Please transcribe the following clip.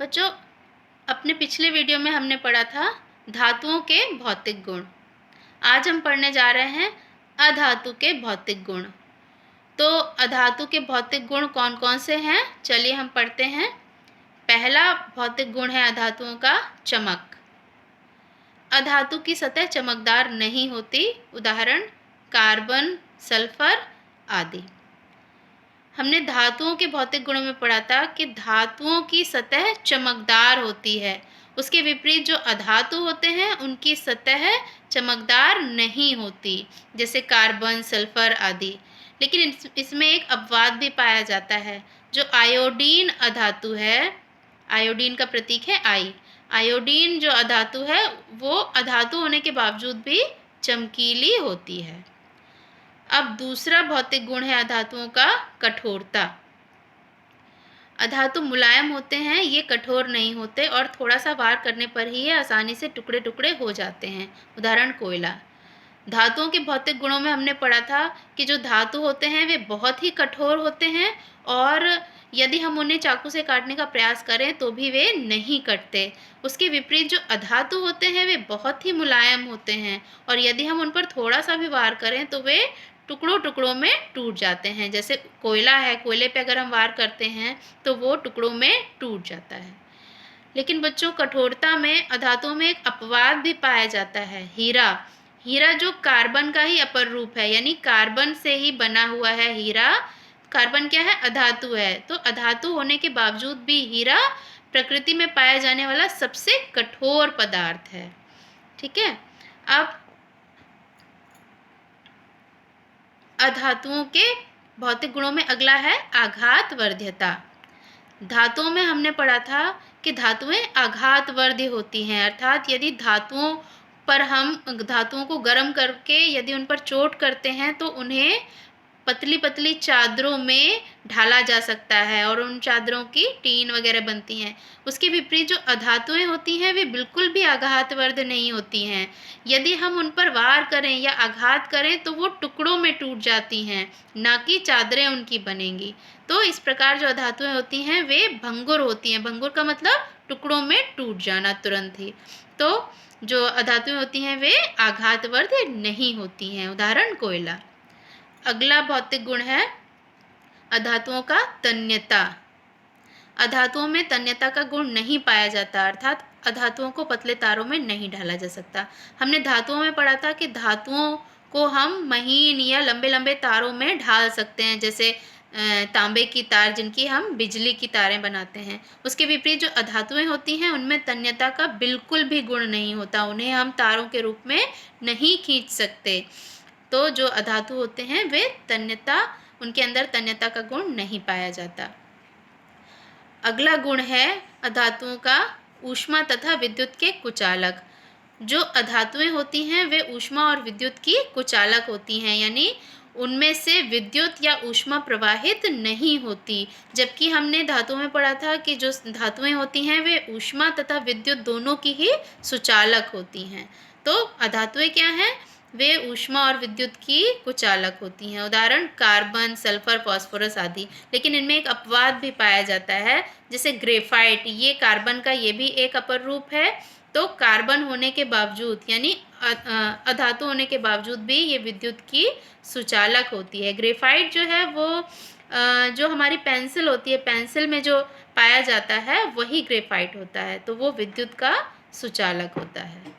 बच्चों, अपने पिछले वीडियो में हमने पढ़ा था धातुओं के भौतिक गुण। आज हम पढ़ने जा रहे हैं अधातु के भौतिक गुण। तो अधातु के भौतिक गुण कौन कौन से हैं, चलिए हम पढ़ते हैं। पहला भौतिक गुण है अधातुओं का चमक। अधातु की सतह चमकदार नहीं होती, उदाहरण कार्बन, सल्फर आदि। हमने धातुओं के भौतिक गुणों में पढ़ा था कि धातुओं की सतह चमकदार होती है, उसके विपरीत जो अधातु होते हैं उनकी सतह चमकदार नहीं होती, जैसे कार्बन, सल्फर आदि। लेकिन इसमें एक अपवाद भी पाया जाता है। जो आयोडीन अधातु है, आयोडीन का प्रतीक है आई, आयोडीन जो अधातु है वो अधातु होने के बावजूद भी चमकीली होती है। अब दूसरा भौतिक गुण है अधातुओं का कठोरता। अधातु मुलायम होते हैं, ये कठोर नहीं होते और थोड़ा सा वार करने पर ही ये आसानी से टुकड़े टुकड़े हो जाते हैं, उदाहरण कोयला। धातुओं के भौतिक गुणों में हमने पढ़ा था कि जो धातु होते हैं वे बहुत ही कठोर होते हैं और यदि हम उन्हें चाकू से काटने का प्रयास करें तो भी वे नहीं कटते। उसके विपरीत जो अधातु होते हैं वे बहुत ही मुलायम होते हैं और यदि हम उन पर थोड़ा सा भी वार करें तो वे टुकड़ों टुकड़ों में टूट जाते हैं। जैसे कोयला है, कोयले पे अगर हम वार करते हैं तो वो टुकड़ों में टूट जाता है। लेकिन बच्चों, कठोरता में अधातुओं में एक अपवाद भी पाया जाता है, हीरा। हीरा जो कार्बन का ही अपर रूप है, यानी कार्बन से ही बना हुआ है हीरा। कार्बन क्या है? अधातु है। तो अधातु होने के बावजूद भी हीरा प्रकृति में पाया जाने वाला सबसे कठोर पदार्थ है। ठीक है। अब अधातुओं के भौतिक गुणों में अगला है आघातवर्ध्यता। धातुओं में हमने पढ़ा था कि धातुएं आघातवर्ध्य होती हैं, अर्थात यदि धातुओं पर हम धातुओं को गर्म करके यदि उन पर चोट करते हैं तो उन्हें पतली पतली चादरों में ढाला जा सकता है और उन चादरों की टीन वगैरह बनती हैं। उसके विपरीत जो अधातुएं होती हैं वे बिल्कुल भी आघातवर्ध नहीं होती हैं। यदि हम उन पर वार करें या आघात करें तो वो टुकड़ों में टूट जाती हैं, ना कि चादरें उनकी बनेंगी। तो इस प्रकार जो अधातुएं होती हैं वे भंगुर होती हैं। भंगुर का मतलब टुकड़ों में टूट जाना तुरंत ही। तो जो अधातुएं होती हैं वे आघातवर्ध नहीं होती हैं, उदाहरण कोयला। अगला भौतिक गुण है अधातुओं का तन्यता। अधातुओं में तन्यता का गुण नहीं पाया जाता, अर्थात अधातुओं को पतले तारों में नहीं ढाला जा सकता। हमने धातुओं में पढ़ा था कि धातुओं को हम महीन या लंबे लंबे तारों में ढाल सकते हैं, जैसे तांबे की तार जिनकी हम बिजली की तारें बनाते हैं। उसके विपरीत जो अधातुएं होती हैं उनमें तन्यता का बिल्कुल भी गुण नहीं होता, उन्हें हम तारों के रूप में नहीं खींच सकते। तो जो अधातु होते हैं वे उनके अंदर तन्यता का गुण नहीं पाया जाता। अगला गुण है अधातुओं का ऊष्मा तथा विद्युत के कुचालक। जो अधातुएं होती हैं वे ऊष्मा और विद्युत की कुचालक होती हैं, यानी उनमें से विद्युत या ऊष्मा प्रवाहित नहीं होती। जबकि हमने धातुओं में पढ़ा था कि जो धातुएं होती हैं वे ऊष्मा तथा विद्युत दोनों की ही सुचालक होती हैं। तो अधातुएं क्या हैं? वे ऊष्मा और विद्युत की कुचालक होती हैं, उदाहरण कार्बन, सल्फर, फास्फोरस आदि। लेकिन इनमें एक अपवाद भी पाया जाता है, जैसे ग्रेफाइट। ये कार्बन का ये भी एक अपर रूप है। तो कार्बन होने के बावजूद, यानी अधातु होने के बावजूद भी ये विद्युत की सुचालक होती है। ग्रेफाइट जो है वो जो हमारी पेंसिल होती है, पेंसिल में जो पाया जाता है वही ग्रेफाइट होता है, तो वो विद्युत का सुचालक होता है।